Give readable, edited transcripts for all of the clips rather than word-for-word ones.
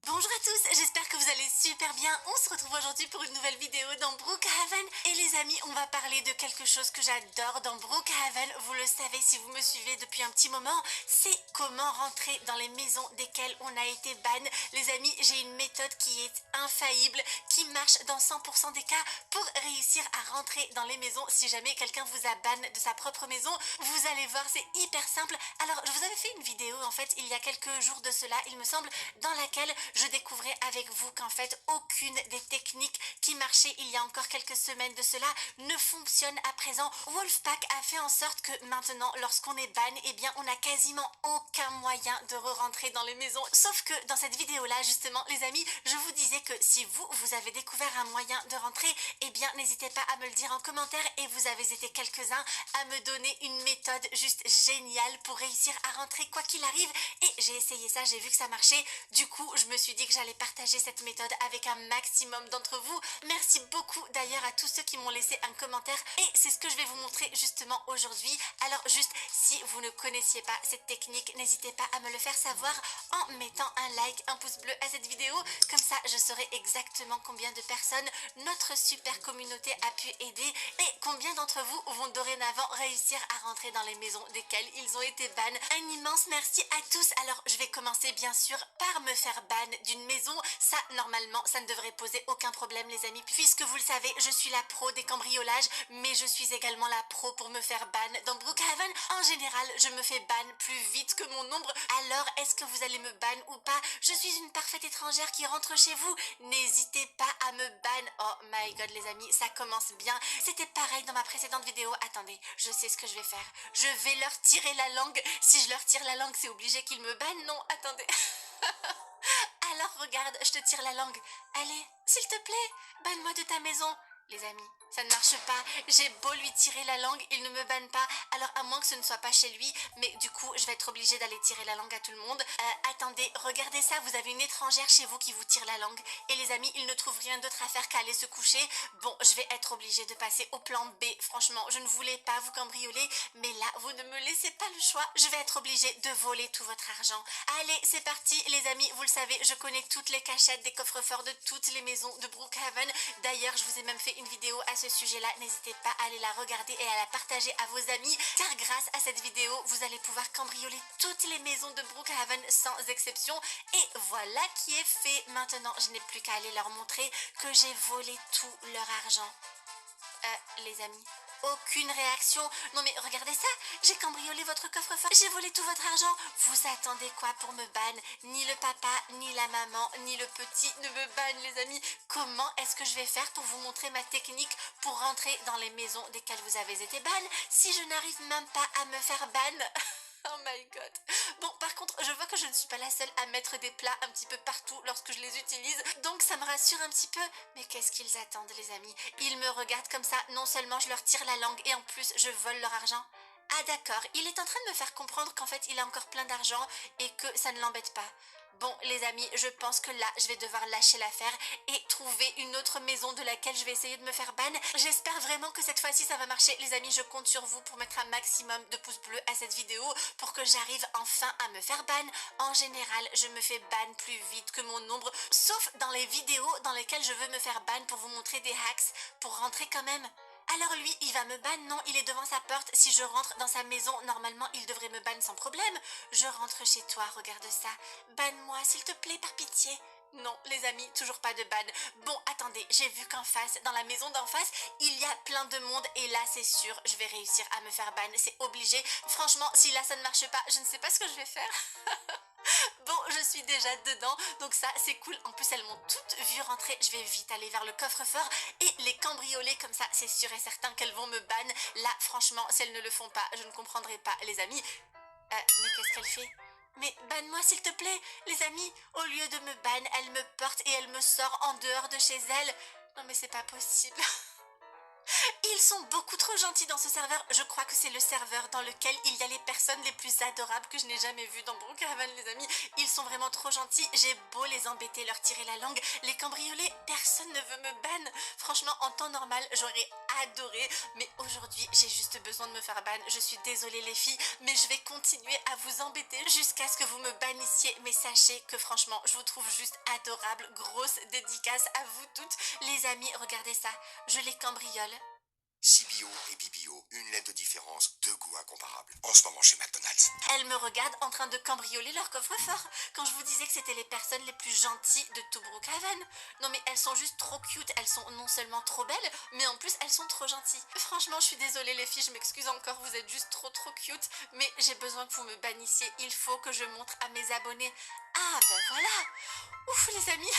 Bonjour à tous, j'espère que vous allez super bien. On se retrouve aujourd'hui pour une nouvelle vidéo dans Brookhaven. Et les amis, on va parler de quelque chose que j'adore dans Brookhaven. Vous le savez si vous me suivez depuis un petit moment, c'est comment rentrer dans les maisons desquelles on a été ban. Les amis, j'ai une méthode qui est infaillible, qui marche dans 100% des cas pour réussir à rentrer dans les maisons. Si jamais quelqu'un vous a ban de sa propre maison, vous allez voir, c'est hyper simple. Alors, je vous avais fait une vidéo en fait il y a quelques jours de cela, il me semble, dans laquelle je découvrais avec vous qu'en fait aucune des techniques qui marchaient il y a encore quelques semaines de cela ne fonctionne à présent. Wolfpack a fait en sorte que maintenant lorsqu'on est ban, eh bien on n'a quasiment aucun moyen de re-rentrer dans les maisons. Sauf que dans cette vidéo là justement les amis, je vous disais que si vous avez découvert un moyen de rentrer, eh bien n'hésitez pas à me le dire en commentaire, et vous avez été quelques-uns à me donner une méthode juste géniale pour réussir à rentrer quoi qu'il arrive, et j'ai essayé ça, j'ai vu que ça marchait. Du coup je me suis dit que j'allais partager cette méthode avec un maximum d'entre vous. Merci beaucoup d'ailleurs à tous ceux qui m'ont laissé un commentaire, et c'est ce que je vais vous montrer justement aujourd'hui. Alors juste, si vous ne connaissiez pas cette technique, n'hésitez pas à me le faire savoir en mettant un like, un pouce bleu à cette vidéo, comme ça je saurai exactement combien de personnes notre super communauté a pu aider, et combien d'entre vous vont dorénavant réussir à rentrer dans les maisons desquelles ils ont été ban. Un immense merci à tous. Alors je vais commencer bien sûr par me faire ban d'une maison. Ça normalement ça ne devrait poser aucun problème les amis, puisque vous le savez, je suis la pro des cambriolages, mais je suis également la pro pour me faire ban dans Brookhaven. En général je me fais ban plus vite que mon ombre. Alors est-ce que vous allez me ban ou pas? Je suis une parfaite étrangère qui rentre chez vous, n'hésitez pas à me ban. Oh my god les amis, ça commence bien. C'était pareil dans ma précédente vidéo. Attendez, je sais ce que je vais faire, je vais leur tirer la langue. Si je leur tire la langue, c'est obligé qu'ils me bannent. Non, attendez. Alors regarde, je te tire la langue. Allez, s'il te plaît, banne-moi de ta maison. Les amis, ça ne marche pas. J'ai beau lui tirer la langue, il ne me banne pas. Alors à moins que ce ne soit pas chez lui, mais du coup je vais être obligée d'aller tirer la langue à tout le monde. Attendez, regardez ça, vous avez une étrangère chez vous qui vous tire la langue. Et les amis, il ne trouve rien d'autre à faire qu'à aller se coucher. Bon, je vais être obligée de passer au plan B. Franchement, je ne voulais pas vous cambrioler, mais là, vous ne me laissez pas le choix. Je vais être obligée de voler tout votre argent. Allez, c'est parti les amis, vous le savez, je connais toutes les cachettes des coffres-forts de toutes les maisons de Brookhaven. D'ailleurs, je vous ai même fait une vidéo à ce sujet-là, n'hésitez pas à aller la regarder et à la partager à vos amis, car grâce à cette vidéo, vous allez pouvoir cambrioler toutes les maisons de Brookhaven sans exception. Et voilà qui est fait. Maintenant, je n'ai plus qu'à aller leur montrer que j'ai volé tout leur argent. Les amis, aucune réaction. Non mais regardez ça, j'ai cambriolé votre coffre-fort, j'ai volé tout votre argent. Vous attendez quoi pour me ban? Ni le papa, ni la maman, ni le petit ne me bannent les amis. Comment est-ce que je vais faire pour vous montrer ma technique pour rentrer dans les maisons desquelles vous avez été ban si je n'arrive même pas à me faire ban? Oh my god. Bon, par contre, je vois que je ne suis pas la seule à mettre des plats un petit peu partout lorsque je les utilise, donc ça me rassure un petit peu. Mais qu'est-ce qu'ils attendent, les amis? Ils me regardent comme ça, non seulement je leur tire la langue, et en plus je vole leur argent. Ah d'accord, il est en train de me faire comprendre qu'en fait il a encore plein d'argent et que ça ne l'embête pas. Bon les amis, je pense que là je vais devoir lâcher l'affaire et trouver une autre maison de laquelle je vais essayer de me faire ban. J'espère vraiment que cette fois-ci ça va marcher. Les amis, je compte sur vous pour mettre un maximum de pouces bleus à cette vidéo pour que j'arrive enfin à me faire ban. En général, je me fais ban plus vite que mon ombre, sauf dans les vidéos dans lesquelles je veux me faire ban pour vous montrer des hacks pour rentrer quand même. Alors lui, il va me ban? Non, il est devant sa porte. Si je rentre dans sa maison, normalement, il devrait me ban sans problème. Je rentre chez toi, regarde ça. Banne-moi, s'il te plaît, par pitié. Non, les amis, toujours pas de ban. Bon, attendez, j'ai vu qu'en face, dans la maison d'en face, il y a plein de monde. Et là, c'est sûr, je vais réussir à me faire ban. C'est obligé. Franchement, si là, ça ne marche pas, je ne sais pas ce que je vais faire. Bon, je suis déjà dedans, donc ça c'est cool. En plus elles m'ont toutes vu rentrer. Je vais vite aller vers le coffre-fort et les cambrioler, comme ça c'est sûr et certain qu'elles vont me ban. Là franchement, si elles ne le font pas, je ne comprendrai pas les amis. Mais qu'est-ce qu'elle fait? Mais banne-moi s'il te plaît. Les amis, au lieu de me ban, elle me porte et elle me sort en dehors de chez elle. Non mais c'est pas possible. Ils sont beaucoup trop gentils dans ce serveur. Je crois que c'est le serveur dans lequel il y a les personnes les plus adorables que je n'ai jamais vues dans Brookhaven, les amis. Ils sont vraiment trop gentils. J'ai beau les embêter, leur tirer la langue, les cambrioler, personne ne veut me ban. Franchement, en temps normal, j'aurais adoré. Mais aujourd'hui, j'ai juste besoin de me faire ban. Je suis désolée les filles, mais je vais continuer à vous embêter jusqu'à ce que vous me bannissiez. Mais sachez que franchement, je vous trouve juste adorable. Grosse dédicace à vous toutes. Les amis, regardez ça. Je les cambriole. CBO et BBO, une lettre de différence, deux goûts incomparables. En ce moment chez McDonald's. Elles me regardent en train de cambrioler leur coffre-fort. Quand je vous disais que c'était les personnes les plus gentilles de tout Brookhaven. Non mais elles sont juste trop cute. Elles sont non seulement trop belles, mais en plus elles sont trop gentilles. Franchement, je suis désolée les filles, je m'excuse encore. Vous êtes juste trop cute. Mais j'ai besoin que vous me bannissiez. Il faut que je montre à mes abonnés. Ah ben voilà. Ouf les amis.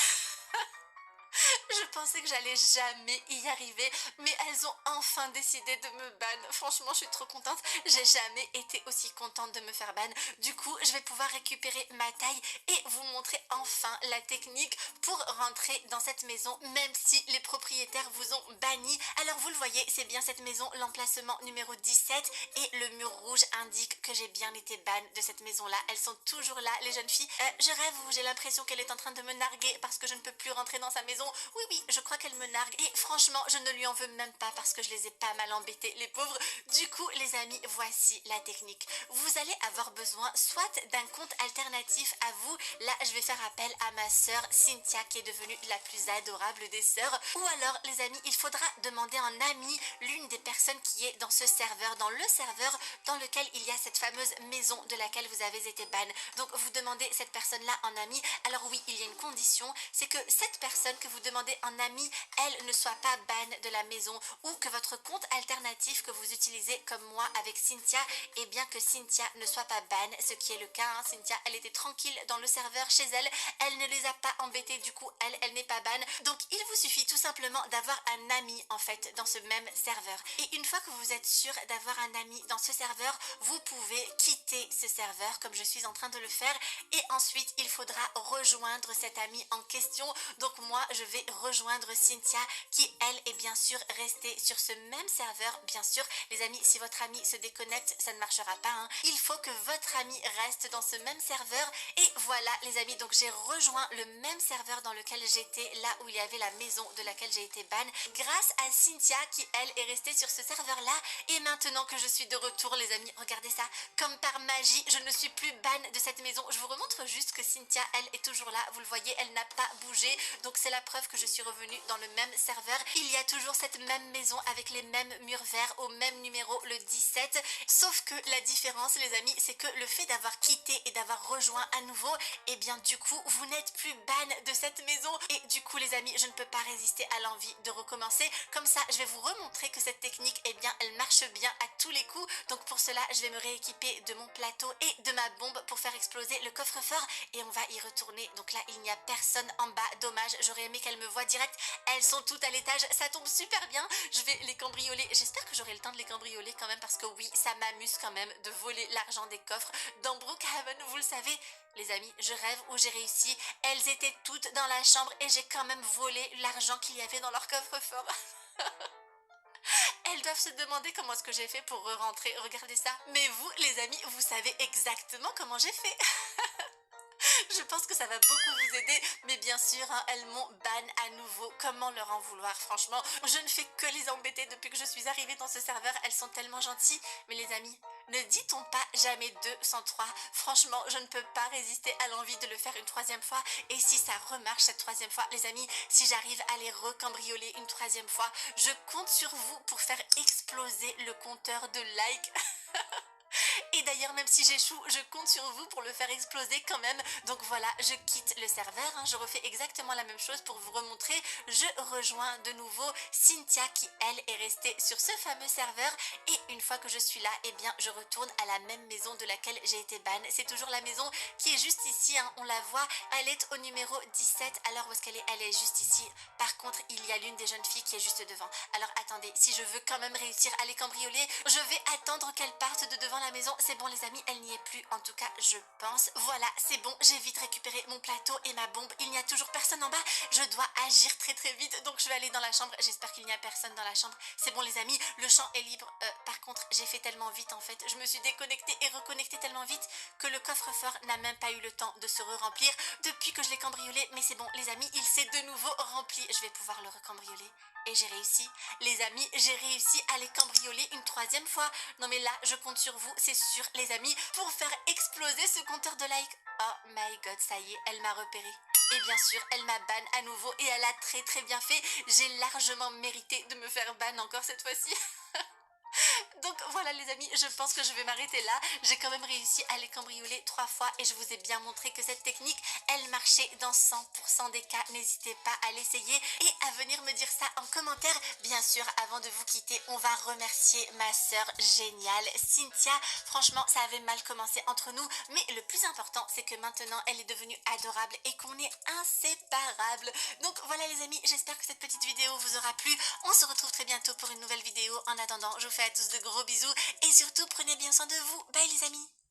Je pensais que j'allais jamais y arriver, mais elles ont enfin décidé de me ban. Franchement, je suis trop contente. J'ai jamais été aussi contente de me faire ban. Du coup, je vais pouvoir récupérer ma taille et vous montrer enfin la technique pour rentrer dans cette maison, même si les propriétaires vous ont banni. Alors, vous le voyez, c'est bien cette maison, l'emplacement numéro 17 et le mur rouge indique que j'ai bien été ban de cette maison-là. Elles sont toujours là, les jeunes filles. Je rêve ou j'ai l'impression qu'elle est en train de me narguer parce que je ne peux plus rentrer dans sa maison. Oui, je crois qu'elle me nargue et franchement, je ne lui en veux même pas parce que je les ai pas mal embêtés, les pauvres. Du coup, les amis, voici la technique. Vous allez avoir besoin soit d'un compte alternatif à vous. Là, je vais faire appel à ma sœur Cynthia qui est devenue la plus adorable des sœurs. Ou alors, les amis, il faudra demander en ami l'une des personnes qui est dans ce serveur, dans le serveur dans lequel il y a cette fameuse maison de laquelle vous avez été ban. Donc, vous demandez cette personne-là en ami. Alors oui, il y a une condition, c'est que cette personne que vous demandez en ami, elle ne soit pas ban de la maison ou que votre compte alternatif que vous utilisez comme moi avec Cynthia, et bien que Cynthia ne soit pas ban, ce qui est le cas, hein. Cynthia, elle était tranquille dans le serveur chez elle, elle ne les a pas embêtés, du coup, elle n'est pas ban. Donc, il vous suffit tout simplement d'avoir un ami, en fait, dans ce même serveur. Et une fois que vous êtes sûr d'avoir un ami dans ce serveur, vous pouvez quitter ce serveur comme je suis en train de le faire et ensuite, il faudra rejoindre cet ami en question. Donc, moi, je vais rejoindre Cynthia qui, elle, est bien sûr restée sur ce même serveur. Bien sûr, les amis, si votre ami se déconnecte, ça ne marchera pas, hein. Il faut que votre ami reste dans ce même serveur. Et voilà, les amis, donc j'ai rejoint le même serveur dans lequel j'étais, là où il y avait la maison de laquelle j'ai été ban, grâce à Cynthia qui, elle, est restée sur ce serveur-là. Et maintenant que je suis de retour, les amis, regardez ça, comme par magie, je ne suis plus ban de cette maison. Je vous remontre juste que Cynthia, elle, est toujours là. Vous le voyez, elle n'a pas bougé. Donc c'est la preuve que je suis revenue dans le même serveur. Il y a toujours cette même maison avec les mêmes murs verts au même numéro, le 17. Sauf que la différence, les amis, c'est que le fait d'avoir quitté et d'avoir rejoint à nouveau, et bien du coup, vous n'êtes plus ban de cette maison. Et du coup, les amis, je ne peux pas résister à l'envie de recommencer. Comme ça, je vais vous remontrer que cette technique, eh bien, elle marche bien à tous les coups. Donc pour cela, je vais me rééquiper de mon plateau et de ma bombe pour faire exploser le coffre-fort. Et on va y retourner. Donc là, il n'y a personne en bas. Dommage, j'aurais aimé qu'elles me voient direct. Elles sont toutes à l'étage, ça tombe super bien. Je vais les cambrioler. J'espère que j'aurai le temps de les cambrioler quand même parce que oui, ça m'amuse quand même de voler l'argent des coffres dans Brookhaven, vous le savez. Les amis, je rêve où j'ai réussi. Elles étaient toutes dans la chambre et j'ai quand même volé l'argent qu'il y avait dans leur coffre-fort. Elles doivent se demander comment est-ce que j'ai fait pour rentrer. Regardez ça. Mais vous, les amis, vous savez exactement comment j'ai fait. Je pense que ça va beaucoup vous aider, mais bien sûr, hein, elles m'ont ban à nouveau. Comment leur en vouloir, franchement? Je ne fais que les embêter depuis que je suis arrivée dans ce serveur. Elles sont tellement gentilles. Mais les amis, ne dit-on pas jamais 2 sans 3? Franchement, je ne peux pas résister à l'envie de le faire une troisième fois. Et si ça remarche cette troisième fois, les amis, si j'arrive à les recambrioler une troisième fois, je compte sur vous pour faire exploser le compteur de likes. Et d'ailleurs, même si j'échoue, je compte sur vous pour le faire exploser quand même. Donc voilà, je quitte le serveur, hein, je refais exactement la même chose pour vous remontrer. Je rejoins de nouveau Cynthia qui, elle, est restée sur ce fameux serveur. Et une fois que je suis là, eh bien, je retourne à la même maison de laquelle j'ai été ban. C'est toujours la maison qui est juste ici, hein, on la voit. Elle est au numéro 17. Alors, où est-ce qu'elle est? Elle est juste ici. Par contre, il y a l'une des jeunes filles qui est juste devant. Alors, attendez, si je veux quand même réussir à les cambrioler, je vais attendre qu'elles partent de devant la maison maison. C'est bon les amis, elle n'y est plus, en tout cas je pense. Voilà, c'est bon, j'ai vite récupéré mon plateau et ma bombe. Il n'y a toujours personne en bas, je dois agir très très vite, donc je vais aller dans la chambre. J'espère qu'il n'y a personne dans la chambre. C'est bon les amis, le champ est libre. Par contre, j'ai fait tellement vite en fait. Je me suis déconnectée et reconnectée tellement vite que le coffre-fort n'a même pas eu le temps de se re-remplir depuis que je l'ai cambriolé. Mais c'est bon les amis, il s'est de nouveau rempli. Je vais pouvoir le recambrioler. Et j'ai réussi. Les amis, j'ai réussi à les cambrioler une troisième fois. Non mais là, je compte sur vous, c'est sûr les amis, pour faire exploser ce compteur de likes. Oh my god, ça y est, elle m'a repéré. Et bien sûr, elle m'a ban à nouveau et elle a très très bien fait. J'ai largement mérité de me faire ban encore cette fois-ci. Donc voilà les amis, je pense que je vais m'arrêter là. J'ai quand même réussi à les cambrioler 3 fois et je vous ai bien montré que cette technique, elle marchait dans 100% des cas. N'hésitez pas à l'essayer et à venir me dire ça en commentaire. Bien sûr, avant de vous quitter, on va remercier ma sœur géniale, Cynthia. Franchement, ça avait mal commencé entre nous, mais le plus important, c'est que maintenant, elle est devenue adorable et qu'on est inséparables. Donc voilà les amis, j'espère que cette petite vidéo vous aura plu. On se retrouve très bientôt pour une nouvelle vidéo. En attendant, je vous fais à tous de gros bisous et surtout prenez bien soin de vous. Bye les amis.